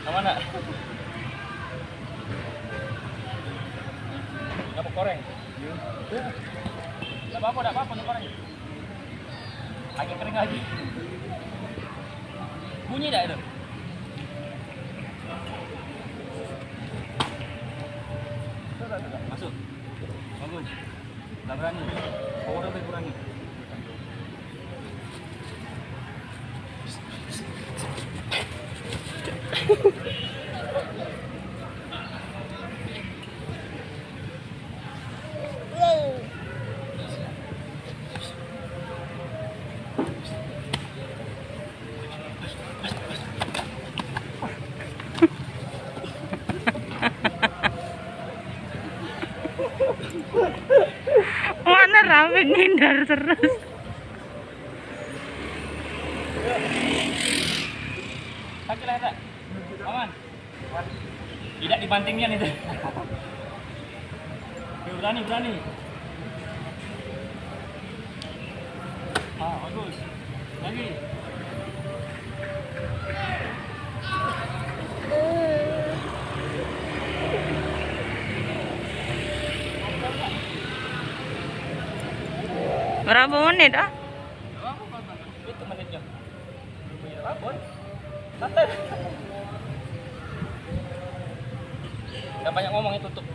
Mana? Dapat koreng. Enggak apa-apa, koreng. Agak kering lagi. Bunyi enggak itu? Masuk. Bagus. Enggak berani. Power lebih kurangi. Mana Rafi ngindar terus. Sakit lah tak? Aman? Tidak dibantingnya itu. Berani. Bagus. Lagi. Berapa menit ah? Itu menitnya. Rabon. Santai. Gak banyak ngomong itu tuh.